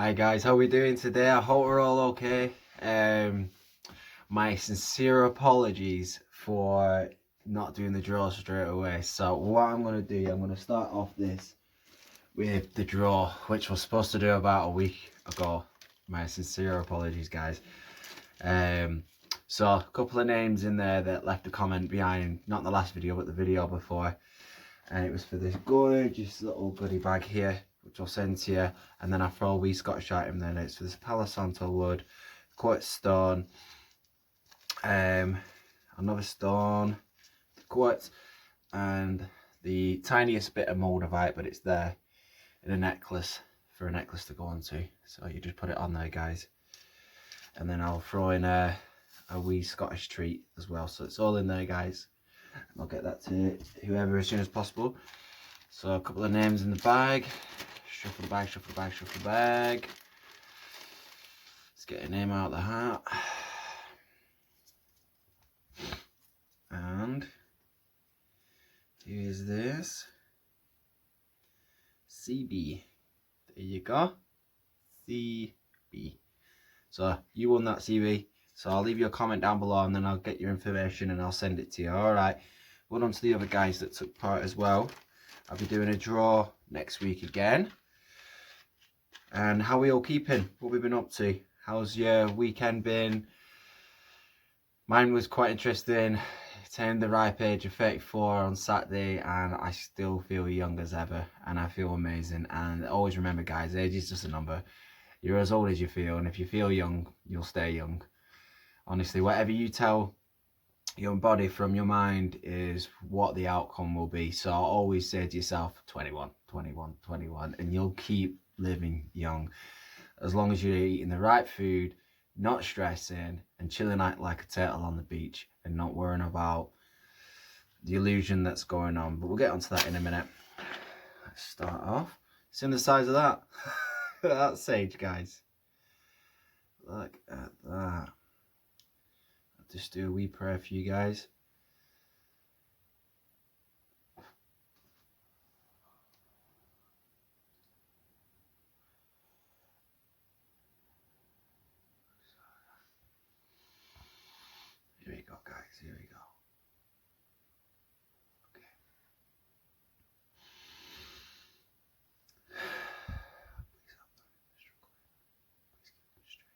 Hi guys, how we doing today? I hope we're all okay. My sincere apologies for not doing the draw straight away. So what I'm going to do, I'm going to start off this with the draw, which was supposed to do about a week ago. My sincere apologies, guys. So a couple of names in there that left a comment behind, not the last video, but the video before. And it was for this gorgeous little goodie bag here, which I'll send to you, and then I throw a wee Scottish item. Then it's for this Palo Santo wood, quartz stone, another stone, quartz, and the tiniest bit of moldavite, but it's there in a necklace for a necklace to go onto. So you just put it on there, guys, and then I'll throw in a wee Scottish treat as well. So it's all in there, guys. I'll get that to whoever as soon as possible. So a couple of names in the bag. Shuffle the bag, shuffle the bag, shuffle the bag. Let's get a name out of the hat. And here's this. CB. There you go. CB. So you won that, CB. So I'll leave you a comment down below and then I'll get your information and I'll send it to you. Alright. Well on to the other guys that took part as well. I'll be doing a draw next week again. And how are we all keeping? What we've been up to? How's your weekend been? Mine was quite interesting. Turned the ripe age of 34 on Saturday and I still feel young as ever and I feel amazing. And always remember, guys, age is just a number. You're as old as you feel, and if you feel young, you'll stay young. Honestly, whatever you tell your body from your mind is what the outcome will be. So always say to yourself, 21, 21, 21, and you'll keep living young. As long as you're eating the right food, not stressing, and chilling out like a turtle on the beach, and not worrying about the illusion that's going on. But we'll get onto that in a minute. Let's start off. See the size of that? That sage, guys. Look at that. Just do a wee prayer for you guys. Here we go, guys. Here we go. Okay. Please help them in the struggle. Please keep them straight.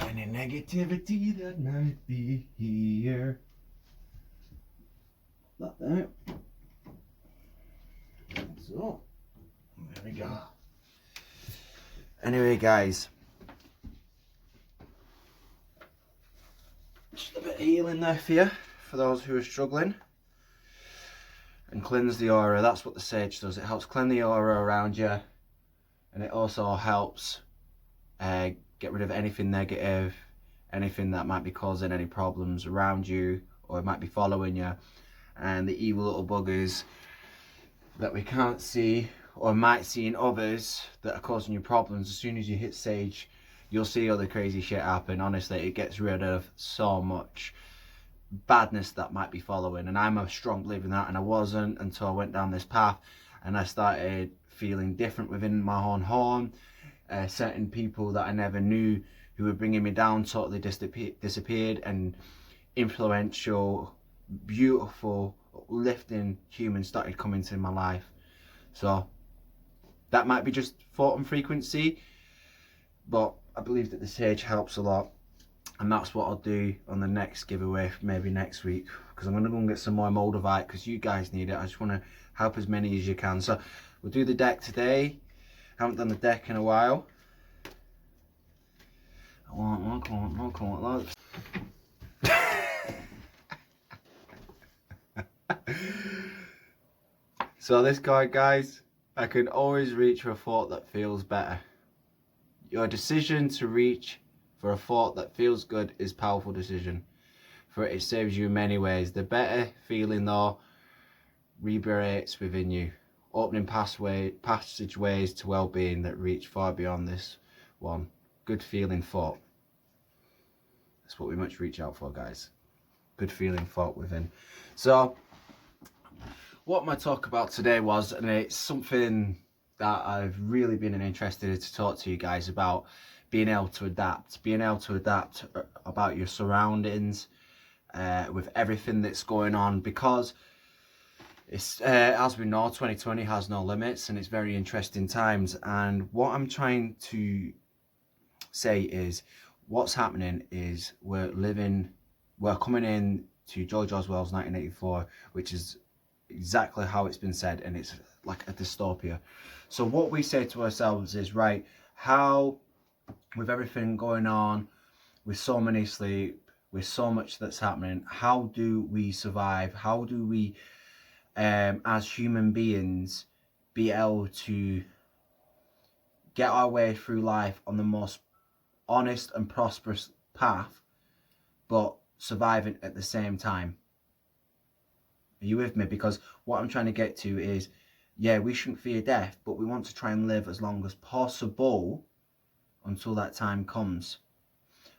Any negativity that might be here. That there. So, there we go. Anyway, guys, just a bit of healing there for you, for those who are struggling. And cleanse the aura. That's what the sage does. It helps cleanse the aura around you, and it also helps get rid of anything negative, anything that might be causing any problems around you, or it might be following you, and the evil little buggers that we can't see or might see in others that are causing you problems. As soon as you hit sage, you'll see all the crazy shit happen. Honestly, it gets rid of so much badness that might be following. And I'm a strong believer in that, and I wasn't until I went down this path and I started feeling different within my own home. Certain people that I never knew who were bringing me down totally disappeared, and influential, beautiful, uplifting humans started coming to my life. So that might be just thought and frequency, but I believe that the sage helps a lot. And that's what I'll do on the next giveaway, maybe next week, because I'm going to go and get some more Moldavite because you guys need it. I just want to help as many as you can. So we'll do the deck today. Haven't done the deck in a while. I want one, come on. So this card, guys, I can always reach for a thought that feels better. Your decision to reach for a thought that feels good is a powerful decision, for it serves you in many ways. The better feeling, though, reverberates within you, opening passageways to well-being that reach far beyond this one. Good feeling thought. That's what we must reach out for, guys. Good feeling thought within. So what my talk about today was, and it's something that I've really been interested to talk to you guys about, being able to adapt about your surroundings, with everything that's going on, because it's as we know, 2020 has no limits and it's very interesting times. And what I'm trying to say is, what's happening is we're coming in to George Orwell's 1984, which is exactly how it's been said, and it's like a dystopia. So what we say to ourselves is, right, how, with everything going on, with so many sleep, with so much that's happening, how do we survive? How do we, as human beings, be able to get our way through life on the most honest and prosperous path, but surviving at the same time? Are you with me? Because what I'm trying to get to is, yeah, we shouldn't fear death, but we want to try and live as long as possible until that time comes.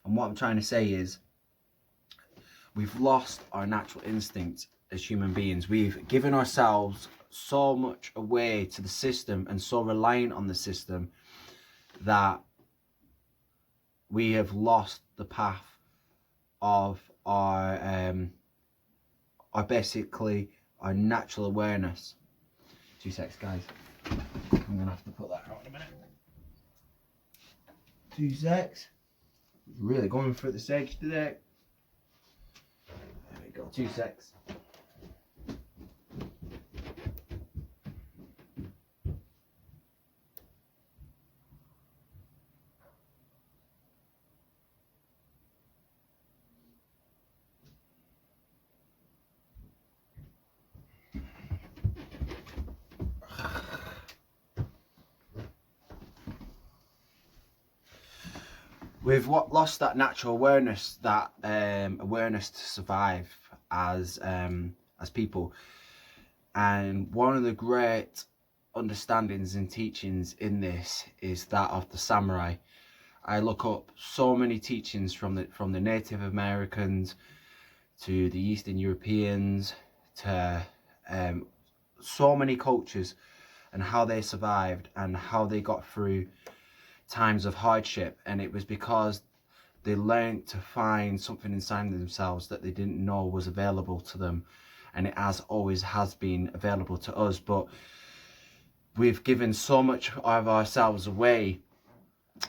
And what I'm trying to say is, we've lost our natural instinct as human beings. We've given ourselves so much away to the system and so reliant on the system that we have lost the path of our basically our natural awareness. 2 seconds, guys. I'm gonna have to put that out in a minute. 2 seconds. Really going for the sage today. There we go. 2 seconds. We've lost that natural awareness, that awareness to survive as people. And one of the great understandings and teachings in this is that of the samurai. I look up so many teachings from the Native Americans to the Eastern Europeans to so many cultures, and how they survived and how they got through times of hardship. And it was because they learned to find something inside themselves that they didn't know was available to them, and it always has been available to us. But we've given so much of ourselves away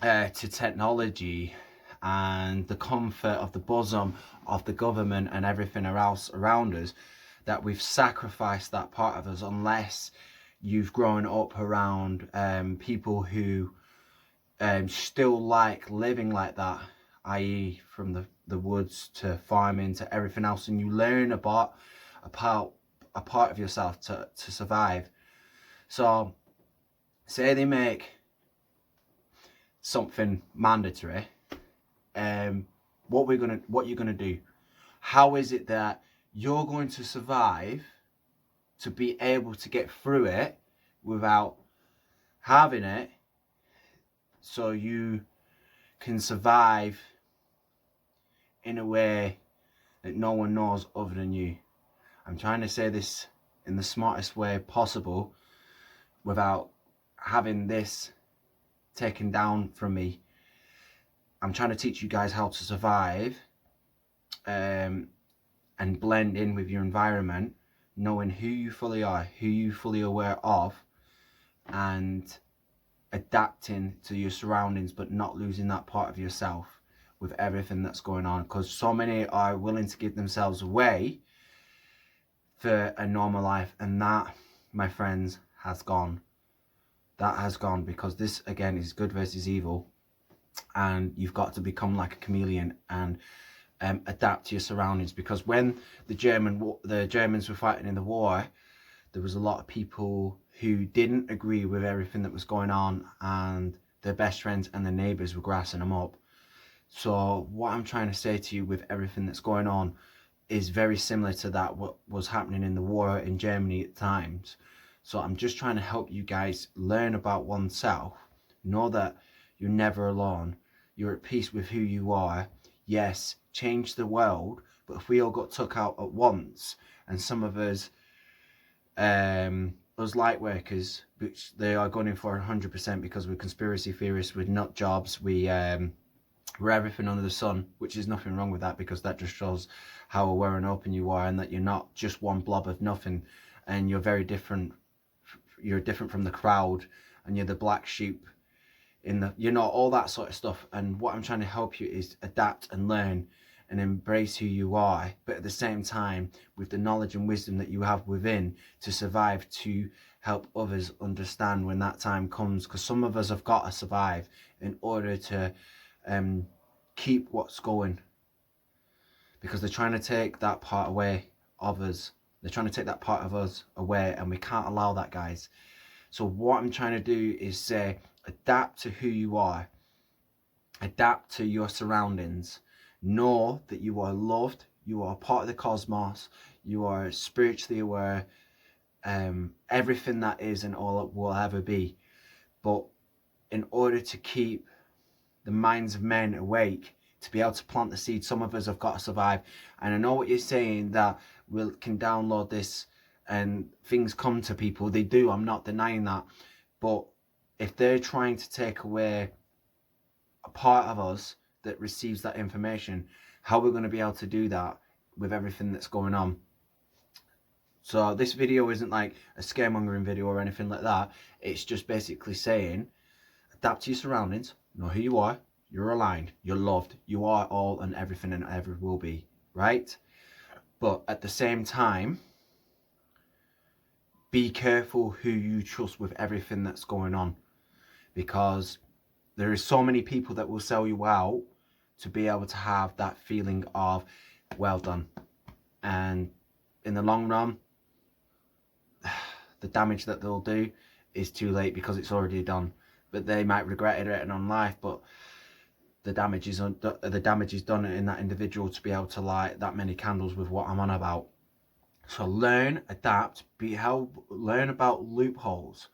to technology and the comfort of the bosom of the government and everything else around us, that we've sacrificed that part of us, unless you've grown up around people who still like living like that, i.e. from the woods to farming to everything else, and you learn about a part of yourself to survive. So say they make something mandatory, what you're gonna do? How is it that you're going to survive to be able to get through it without having it, so you can survive in a way that no one knows other than you. I'm trying to say this in the smartest way possible without having this taken down from me. I'm trying to teach you guys how to survive and blend in with your environment, knowing who you fully are, who you fully aware of, and adapting to your surroundings, but not losing that part of yourself with everything that's going on. Because so many are willing to give themselves away for a normal life, and that, my friends, has gone. That has gone, because this again is good versus evil, and you've got to become like a chameleon and adapt to your surroundings. Because when the Germans were fighting in the war, there was a lot of people who didn't agree with everything that was going on, and their best friends and their neighbours were grassing them up. So what I'm trying to say to you with everything that's going on is very similar to that what was happening in the war in Germany at times. So I'm just trying to help you guys learn about oneself. Know that you're never alone. You're at peace with who you are. Yes, change the world, but if we all got took out at once, and some of us light workers, which they are going in for 100% because we're conspiracy theorists, we're nut jobs, we're everything under the sun, which is nothing wrong with that, because that just shows how aware and open you are, and that you're not just one blob of nothing, and you're very different. You're different from the crowd, and you're the black sheep in the, you know, all that sort of stuff. And what I'm trying to help you is adapt and learn and embrace who you are, but at the same time with the knowledge and wisdom that you have within to survive, to help others understand when that time comes. Because some of us have got to survive in order to keep what's going, because they're trying to take that part away of us. They're trying to take that part of us away, and we can't allow that, guys. So what I'm trying to do is say, adapt to who you are, adapt to your surroundings. Know that you are loved, you are part of the cosmos, you are spiritually aware, everything that is and all it will ever be. But in order to keep the minds of men awake, to be able to plant the seed, some of us have got to survive. And I know what you're saying, that we can download this and things come to people. They do, I'm not denying that. But if they're trying to take away a part of us that receives that information, how we're going to be able to do that with everything that's going on? So this video isn't like a scaremongering video or anything like that. It's just basically saying, adapt to your surroundings, know who you are, you're aligned, you're loved, you are all and everything and ever will be, right? But at the same time, be careful who you trust with everything that's going on, because there is so many people that will sell you out to be able to have that feeling of well done, and in the long run the damage that they'll do is too late, because it's already done. But they might regret it later on life, but the damage is done in that individual to be able to light that many candles with what I'm on about. So learn, adapt, learn about loopholes,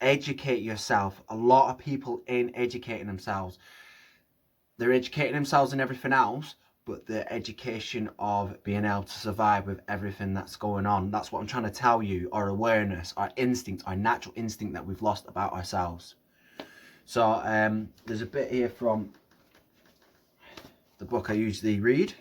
educate yourself. A lot of people ain't educating themselves. They're educating themselves in everything else, but the education of being able to survive with everything that's going on, that's what I'm trying to tell you. Our awareness, our instinct, our natural instinct that we've lost about ourselves. So there's a bit here from the book I usually read,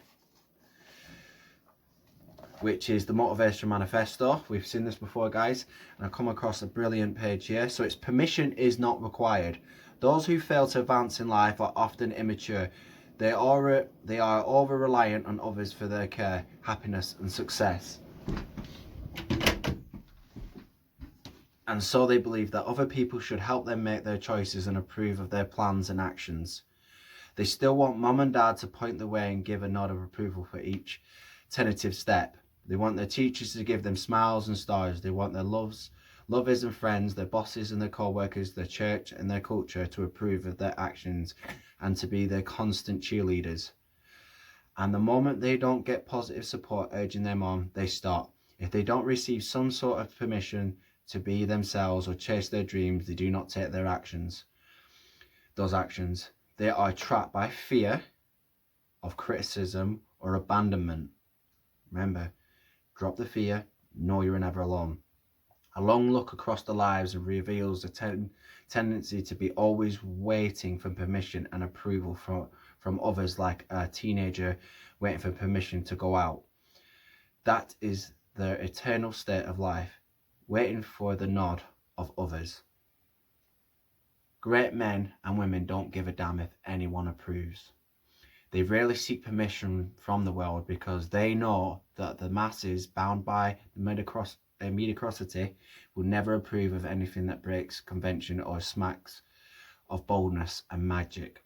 which is the Motivation Manifesto. We've seen this before, guys, and I come across a brilliant page here. So it's permission is not required. Those who fail to advance in life are often immature. They are over-reliant on others for their care, happiness and success. And so they believe that other people should help them make their choices and approve of their plans and actions. They still want mum and dad to point the way and give a nod of approval for each tentative step. They want their teachers to give them smiles and stars. They want their lovers and friends, their bosses and their co-workers, their church and their culture to approve of their actions and to be their constant cheerleaders. And the moment they don't get positive support urging them on, they stop. If they don't receive some sort of permission to be themselves or chase their dreams, they do not take those actions. They are trapped by fear of criticism or abandonment. Remember, drop the fear, know you're never alone. A long look across the lives reveals a tendency to be always waiting for permission and approval from others, like a teenager waiting for permission to go out. That is the eternal state of life, waiting for the nod of others. Great men and women don't give a damn if anyone approves. They rarely seek permission from the world because they know that the masses, bound by mediocrity, will never approve of anything that breaks convention or smacks of boldness and magic.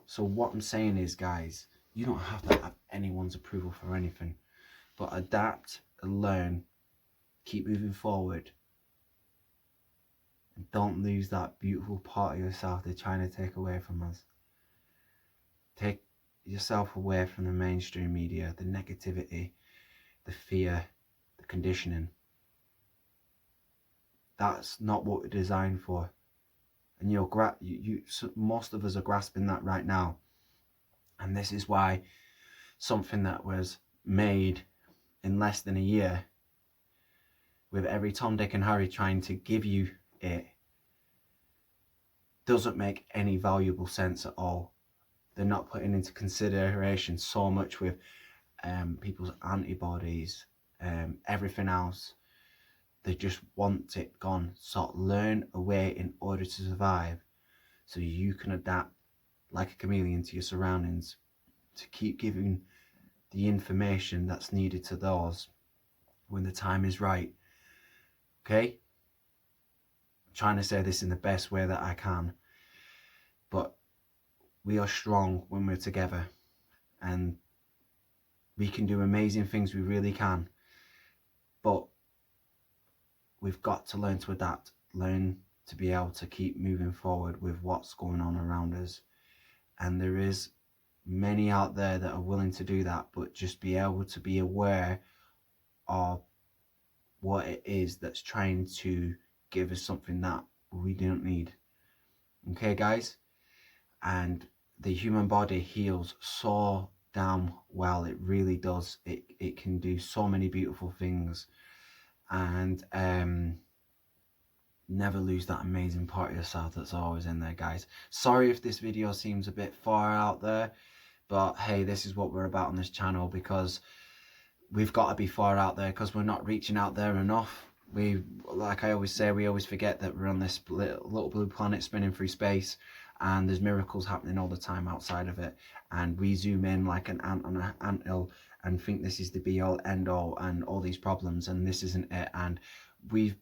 So what I'm saying is, guys, you don't have to have anyone's approval for anything, but adapt and learn, keep moving forward, and don't lose that beautiful part of yourself they're trying to take away from us. Take yourself away from the mainstream media, the negativity, the fear, the conditioning. That's not what we're designed for. And most of us are grasping that right now. And this is why something that was made in less than a year, with every Tom, Dick and Harry trying to give you it, doesn't make any valuable sense at all. They're not putting into consideration so much with people's antibodies, everything else. They just want it gone. So learn a way in order to survive, so you can adapt like a chameleon to your surroundings, to keep giving the information that's needed to those when the time is right. Okay? I'm trying to say this in the best way that I can, but we are strong when we're together, and we can do amazing things, we really can. But we've got to learn to adapt, learn to be able to keep moving forward with what's going on around us. And there is many out there that are willing to do that, but just be able to be aware of what it is that's trying to give us something that we don't need. Okay, guys? And the human body heals so damn well. It really does. It can do so many beautiful things. And never lose that amazing part of yourself that's always in there, guys. Sorry if this video seems a bit far out there, but hey, this is what we're about on this channel, because we've got to be far out there, because we're not reaching out there enough. Like I always say, we always forget that we're on this little blue planet spinning through space, and there's miracles happening all the time outside of it, and we zoom in like an ant on an anthill and think this is the be all end all and all these problems, and this isn't it. And we've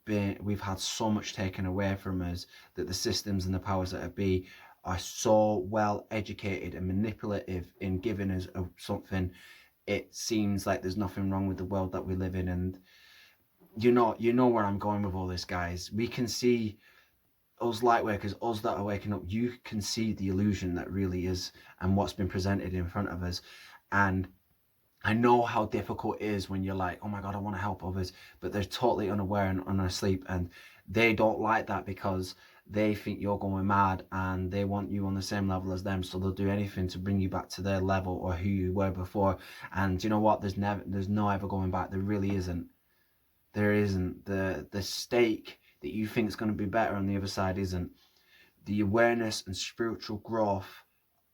had so much taken away from us, that the systems and the powers that be are so well educated and manipulative in giving us something. It seems like there's nothing wrong with the world that we live in. And you know where I'm going with all this, guys. We can see, us light workers, us that are waking up, you can see the illusion that really is and what's been presented in front of us. And I know how difficult it is when you're like, oh my God, I want to help others, but they're totally unaware and asleep, and they don't like that because they think you're going mad and they want you on the same level as them, so they'll do anything to bring you back to their level or who you were before. And you know what, there's no ever going back. There really isn't. There isn't. The stake that you think is going to be better on the other side isn't. The awareness and spiritual growth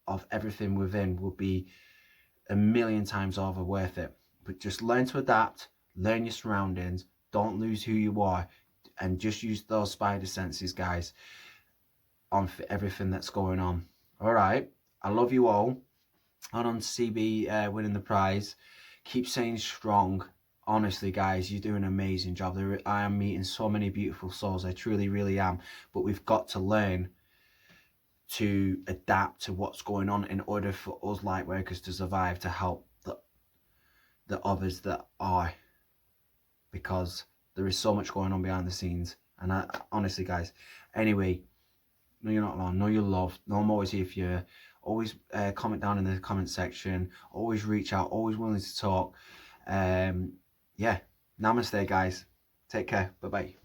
of everything within will be a million times over worth it. But just learn to adapt, learn your surroundings, don't lose who you are, and just use those spider senses, guys, on for everything that's going on. All right, I love you all. On CB winning the prize. Keep staying strong. Honestly, guys, you do an amazing job. I am meeting so many beautiful souls. I truly, really am. But we've got to learn to adapt to what's going on in order for us light workers to survive, to help the others that are, because there is so much going on behind the scenes. And honestly, guys, anyway, no, you're not alone. Know you're loved. No, I'm always here for you. Always comment down in the comment section. Always reach out. Always willing to talk. Yeah, namaste, guys. Take care. Bye bye.